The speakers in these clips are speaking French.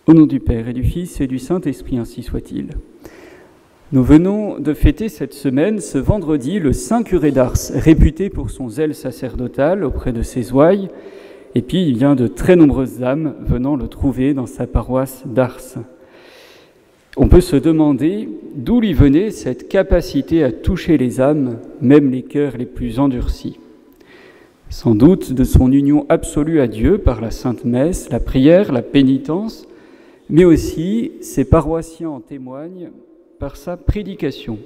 Au nom du Père et du Fils et du Saint-Esprit, ainsi soit-il. Nous venons de fêter cette semaine, ce vendredi, le Saint Curé d'Ars, réputé pour son zèle sacerdotal auprès de ses ouailles, et puis il y a de très nombreuses âmes venant le trouver dans sa paroisse d'Ars. On peut se demander d'où lui venait cette capacité à toucher les âmes, même les cœurs les plus endurcis. Sans doute de son union absolue à Dieu par la Sainte Messe, la prière, la pénitence, mais aussi ses paroissiens en témoignent par sa prédication.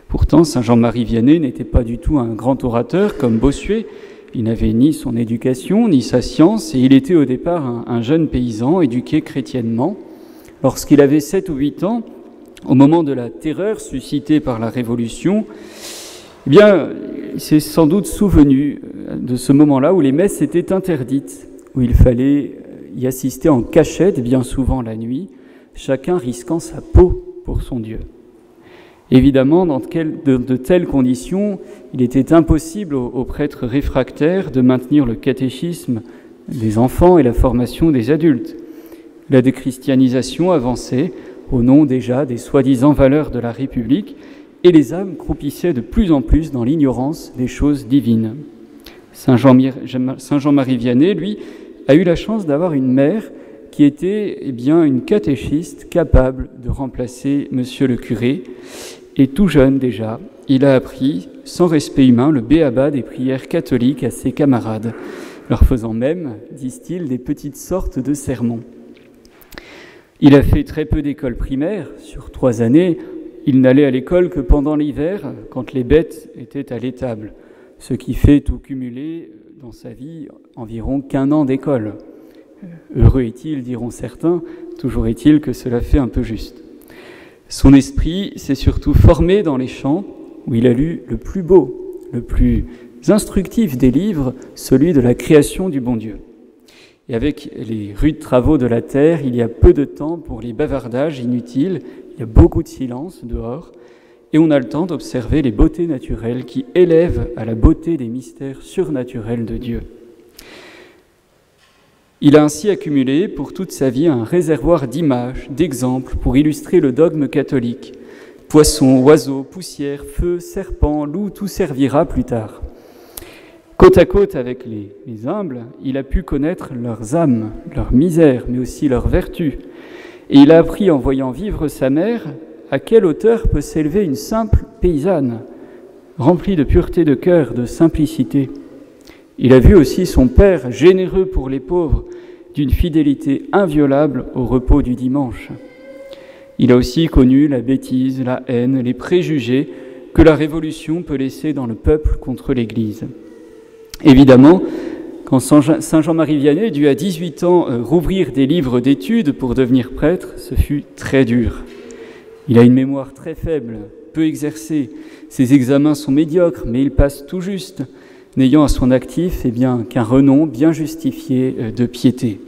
Pourtant, Saint Jean-Marie Vianney n'était pas du tout un grand orateur comme Bossuet. Il n'avait ni son éducation, ni sa science, et il était au départ un jeune paysan éduqué chrétiennement. Lorsqu'il avait 7 ou 8 ans, au moment de la terreur suscitée par la Révolution, eh bien, il s'est sans doute souvenu de ce moment-là où les messes étaient interdites, où il fallait y assister en cachette, bien souvent la nuit, chacun risquant sa peau pour son Dieu. Évidemment, dans de telles conditions, il était impossible aux prêtres réfractaires de maintenir le catéchisme des enfants et la formation des adultes. La déchristianisation avançait au nom déjà des soi-disant valeurs de la République et les âmes croupissaient de plus en plus dans l'ignorance des choses divines. Saint Jean-Marie Vianney, lui, a eu la chance d'avoir une mère qui était une catéchiste capable de remplacer monsieur le curé. Et tout jeune déjà, il a appris, sans respect humain, le b.a.-ba des prières catholiques à ses camarades, leur faisant même, disent-ils, des petites sortes de sermons. Il a fait très peu d'écoles primaires. Sur 3 années, il n'allait à l'école que pendant l'hiver, quand les bêtes étaient à l'étable, ce qui fait tout cumuler dans sa vie environ qu'1 an d'école. Heureux est-il, diront certains, toujours est-il que cela fait un peu juste. Son esprit s'est surtout formé dans les chants, où il a lu le plus beau, le plus instructif des livres, celui de la création du bon Dieu. Et avec les rudes travaux de la terre, il y a peu de temps pour les bavardages inutiles, il y a beaucoup de silence dehors, et on a le temps d'observer les beautés naturelles qui élèvent à la beauté des mystères surnaturels de Dieu. Il a ainsi accumulé pour toute sa vie un réservoir d'images, d'exemples pour illustrer le dogme catholique. Poissons, oiseaux, poussière, feu, serpents, loups, tout servira plus tard. Côte à côte avec les humbles, il a pu connaître leurs âmes, leur misère, mais aussi leurs vertus. Et il a appris en voyant vivre sa mère à quelle hauteur peut s'élever une simple paysanne, remplie de pureté de cœur, de simplicité. Il a vu aussi son père généreux pour les pauvres, d'une fidélité inviolable au repos du dimanche. Il a aussi connu la bêtise, la haine, les préjugés que la Révolution peut laisser dans le peuple contre l'Église. Évidemment, quand Saint Jean-Marie Vianney dut à 18 ans rouvrir des livres d'études pour devenir prêtre, ce fut très dur. Il a une mémoire très faible, peu exercée. Ses examens sont médiocres, mais il passe tout juste, n'ayant à son actif qu'un renom bien justifié de piété.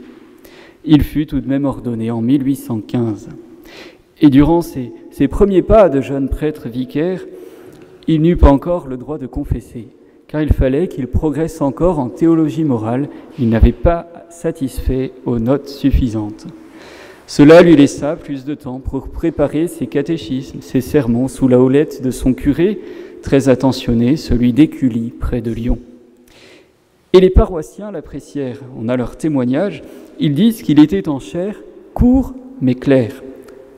Il fut tout de même ordonné en 1815. Et durant ses premiers pas de jeune prêtre vicaire, il n'eut pas encore le droit de confesser, car il fallait qu'il progresse encore en théologie morale. Il n'avait pas satisfait aux notes suffisantes. Cela lui laissa plus de temps pour préparer ses catéchismes, ses sermons sous la houlette de son curé, très attentionné, celui d'Écully, près de Lyon. Et les paroissiens l'apprécièrent. On a leur témoignage. Ils disent qu'il était en chair court mais clair.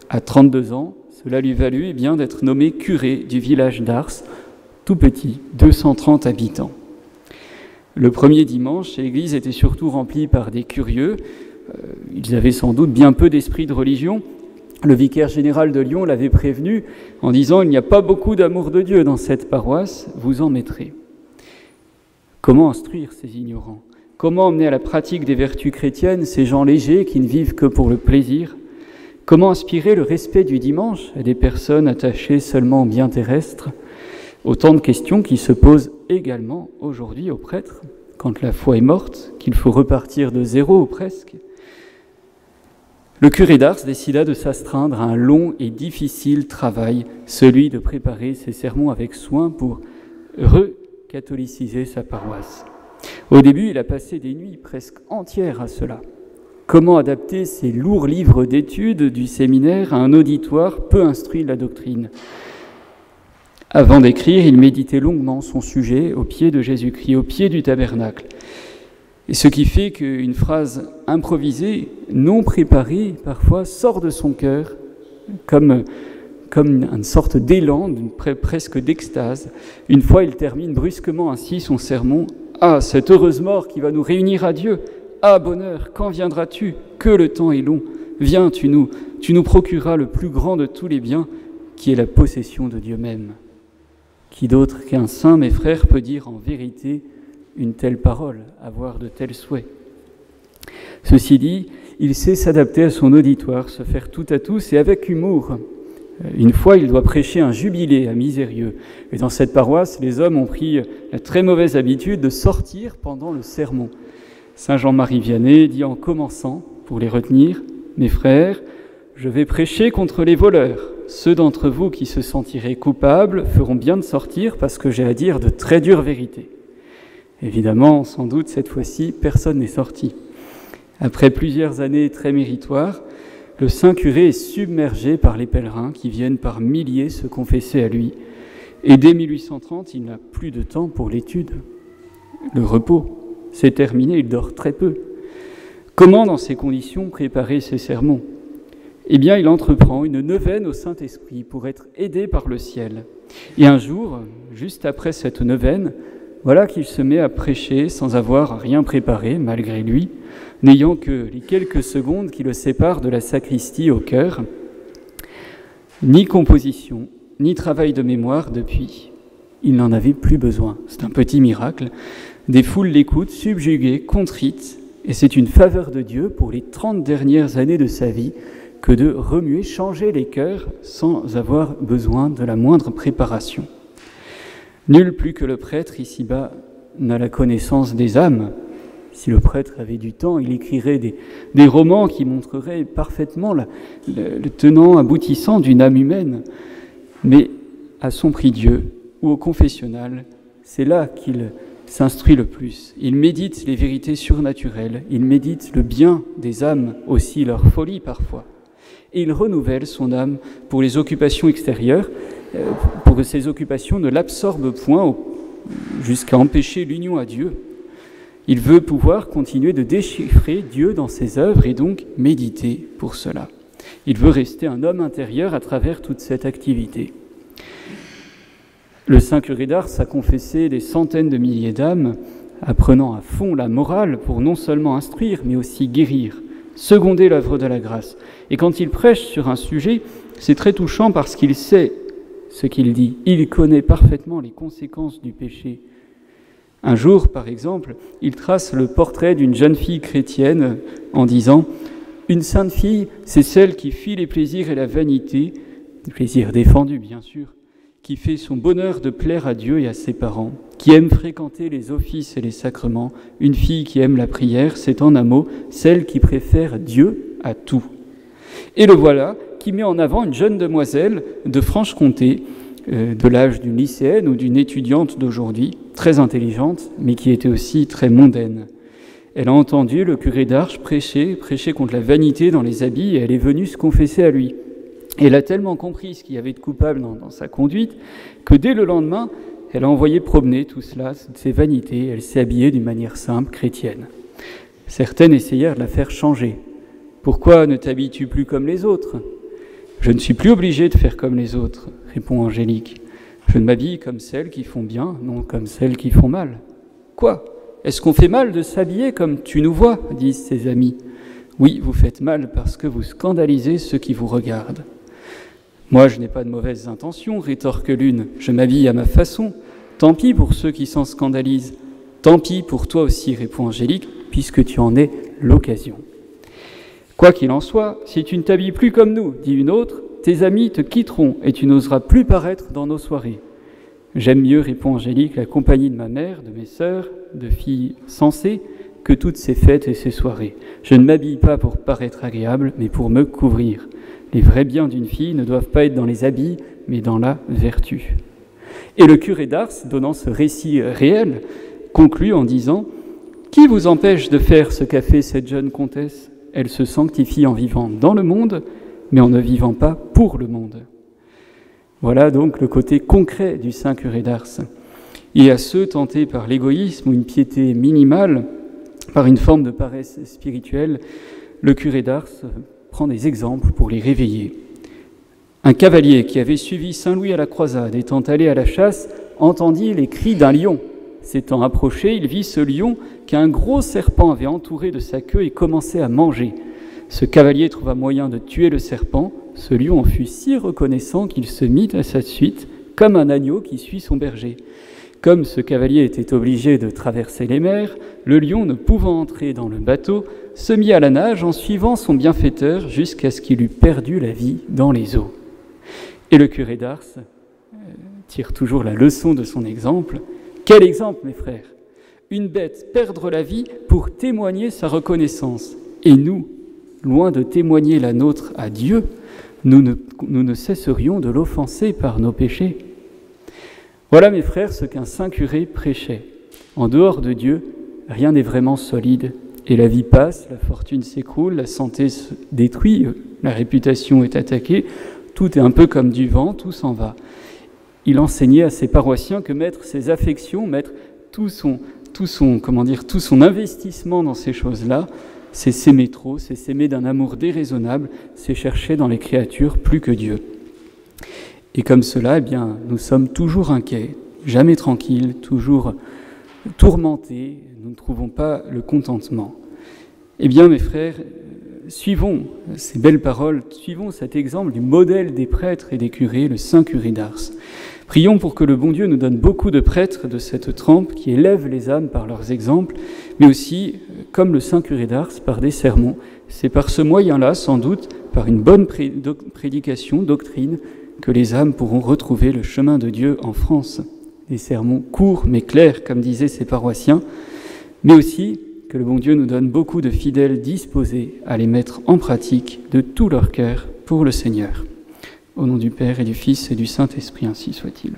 À 32 ans, cela lui valut d'être nommé curé du village d'Ars, tout petit, 230 habitants. Le premier dimanche, l'église était surtout remplie par des curieux. Ils avaient sans doute bien peu d'esprit de religion. Le vicaire général de Lyon l'avait prévenu en disant « Il n'y a pas beaucoup d'amour de Dieu dans cette paroisse, vous en mettrez ». Comment instruire ces ignorants? Comment emmener à la pratique des vertus chrétiennes ces gens légers qui ne vivent que pour le plaisir? Comment inspirer le respect du dimanche à des personnes attachées seulement aux biens terrestres? Autant de questions qui se posent également aujourd'hui aux prêtres, quand la foi est morte, qu'il faut repartir de zéro ou presque. Le curé d'Ars décida de s'astreindre à un long et difficile travail, celui de préparer ses sermons avec soin pour recatholiciser sa paroisse. Au début, il a passé des nuits presque entières à cela. Comment adapter ces lourds livres d'études du séminaire à un auditoire peu instruit de la doctrine ? Avant d'écrire, il méditait longuement son sujet au pied de Jésus-Christ, au pied du tabernacle. Et ce qui fait qu'une phrase improvisée, non préparée, parfois sort de son cœur comme une sorte d'élan, presque d'extase. Une fois, il termine brusquement ainsi son sermon. « Ah, cette heureuse mort qui va nous réunir à Dieu ! Ah, bonheur, quand viendras-tu ? Que le temps est long ! Viens, tu nous procureras le plus grand de tous les biens, qui est la possession de Dieu même. » Qui d'autre qu'un saint, mes frères, peut dire en vérité une telle parole, avoir de tels souhaits ? Ceci dit, il sait s'adapter à son auditoire, se faire tout à tous et avec humour. Une fois, il doit prêcher un jubilé à Misérieux. Et dans cette paroisse, les hommes ont pris la très mauvaise habitude de sortir pendant le sermon. Saint Jean-Marie Vianney dit en commençant, pour les retenir, « Mes frères, je vais prêcher contre les voleurs. Ceux d'entre vous qui se sentiraient coupables feront bien de sortir parce que j'ai à dire de très dures vérités. » Évidemment, sans doute, cette fois-ci, personne n'est sorti. Après plusieurs années très méritoires, le saint curé est submergé par les pèlerins qui viennent par milliers se confesser à lui. Et dès 1830, il n'a plus de temps pour l'étude. Le repos, c'est terminé, il dort très peu. Comment, dans ces conditions, préparer ses sermons ? Eh bien, il entreprend une neuvaine au Saint-Esprit pour être aidé par le ciel. Et un jour, juste après cette neuvaine, voilà qu'il se met à prêcher sans avoir rien préparé, malgré lui, n'ayant que les quelques secondes qui le séparent de la sacristie au cœur. Ni composition, ni travail de mémoire depuis. Il n'en avait plus besoin. C'est un petit miracle. Des foules l'écoutent, subjuguées, contrites, et c'est une faveur de Dieu pour les 30 dernières années de sa vie que de remuer, changer les cœurs sans avoir besoin de la moindre préparation. Nul plus que le prêtre ici-bas n'a la connaissance des âmes. Si le prêtre avait du temps, il écrirait des romans qui montreraient parfaitement le tenant aboutissant d'une âme humaine. Mais à son prie-Dieu ou au confessionnal, c'est là qu'il s'instruit le plus. Il médite les vérités surnaturelles, il médite le bien des âmes, aussi leur folie parfois. Et il renouvelle son âme pour les occupations extérieures, pour que ces occupations ne l'absorbent point jusqu'à empêcher l'union à Dieu. Il veut pouvoir continuer de déchiffrer Dieu dans ses œuvres et donc méditer pour cela. Il veut rester un homme intérieur à travers toute cette activité. Le saint curé d'Ars a confessé des centaines de milliers d'âmes, apprenant à fond la morale pour non seulement instruire, mais aussi guérir, seconder l'œuvre de la grâce. Et quand il prêche sur un sujet, c'est très touchant parce qu'il sait ce qu'il dit. Il connaît parfaitement les conséquences du péché. Un jour, par exemple, il trace le portrait d'une jeune fille chrétienne en disant « Une sainte fille, c'est celle qui fuit les plaisirs et la vanité, les plaisirs défendus bien sûr, qui fait son bonheur de plaire à Dieu et à ses parents, qui aime fréquenter les offices et les sacrements. Une fille qui aime la prière, c'est en un mot celle qui préfère Dieu à tout. » Et le voilà qui met en avant une jeune demoiselle de Franche-Comté, de l'âge d'une lycéenne ou d'une étudiante d'aujourd'hui, très intelligente, mais qui était aussi très mondaine. Elle a entendu le curé d'Ars prêcher contre la vanité dans les habits et elle est venue se confesser à lui. Et elle a tellement compris ce qu'il y avait de coupable dans sa conduite que dès le lendemain, elle a envoyé promener tout cela, ses vanités. Elle s'est habillée d'une manière simple, chrétienne. Certaines essayèrent de la faire changer. « Pourquoi ne t'habilles-tu plus comme les autres ?»« Je ne suis plus obligée de faire comme les autres, » répond Angélique. « Je ne m'habille comme celles qui font bien, non comme celles qui font mal. »« Quoi ? Est-ce qu'on fait mal de s'habiller comme tu nous vois ?» disent ses amis. « Oui, vous faites mal parce que vous scandalisez ceux qui vous regardent. » « Moi, je n'ai pas de mauvaises intentions, rétorque l'une. Je m'habille à ma façon. Tant pis pour ceux qui s'en scandalisent. Tant pis pour toi aussi, répond Angélique, puisque tu en es l'occasion. Quoi qu'il en soit, si tu ne t'habilles plus comme nous, dit une autre, tes amis te quitteront et tu n'oseras plus paraître dans nos soirées. J'aime mieux, répond Angélique, la compagnie de ma mère, de mes sœurs, de filles sensées, que toutes ces fêtes et ces soirées. Je ne m'habille pas pour paraître agréable, mais pour me couvrir. Les vrais biens d'une fille ne doivent pas être dans les habits, mais dans la vertu. Et le curé d'Ars, donnant ce récit réel, conclut en disant « Qui vous empêche de faire ce qu'a fait cette jeune comtesse ? Elle se sanctifie en vivant dans le monde, mais en ne vivant pas pour le monde. Voilà donc le côté concret du saint curé d'Ars. Et à ceux tentés par l'égoïsme ou une piété minimale, par une forme de paresse spirituelle, le curé d'Ars prend des exemples pour les réveiller. Un cavalier qui avait suivi Saint Louis à la croisade, étant allé à la chasse, entendit les cris d'un lion. S'étant approché, il vit ce lion qu'un gros serpent avait entouré de sa queue et commençait à manger. Ce cavalier trouva moyen de tuer le serpent. Ce lion en fut si reconnaissant qu'il se mit à sa suite, comme un agneau qui suit son berger. Comme ce cavalier était obligé de traverser les mers, le lion, ne pouvant entrer dans le bateau, se mit à la nage en suivant son bienfaiteur jusqu'à ce qu'il eût perdu la vie dans les eaux. Et le curé d'Ars tire toujours la leçon de son exemple. Quel exemple, mes frères! Une bête perdre la vie pour témoigner sa reconnaissance. Et nous, loin de témoigner la nôtre à Dieu, nous ne cesserions de l'offenser par nos péchés. Voilà, mes frères, ce qu'un saint curé prêchait. En dehors de Dieu, rien n'est vraiment solide. Et la vie passe, la fortune s'écroule, la santé se détruit, la réputation est attaquée. Tout est un peu comme du vent, tout s'en va. Il enseignait à ses paroissiens que mettre ses affections, mettre tout son investissement dans ces choses-là, c'est s'aimer trop, c'est s'aimer d'un amour déraisonnable, c'est chercher dans les créatures plus que Dieu. Et comme cela, eh bien, nous sommes toujours inquiets, jamais tranquilles, toujours tourmentés, nous ne trouvons pas le contentement. Eh bien, mes frères, suivons ces belles paroles, suivons cet exemple du modèle des prêtres et des curés, le saint curé d'Ars. Prions pour que le bon Dieu nous donne beaucoup de prêtres de cette trempe qui élèvent les âmes par leurs exemples, mais aussi, comme le saint curé d'Ars, par des sermons. C'est par ce moyen-là, sans doute, par une bonne prédication, doctrine, que les âmes pourront retrouver le chemin de Dieu en France. Des sermons courts mais clairs, comme disaient ses paroissiens, mais aussi que le bon Dieu nous donne beaucoup de fidèles disposés à les mettre en pratique de tout leur cœur pour le Seigneur. Au nom du Père et du Fils et du Saint-Esprit, ainsi soit-il.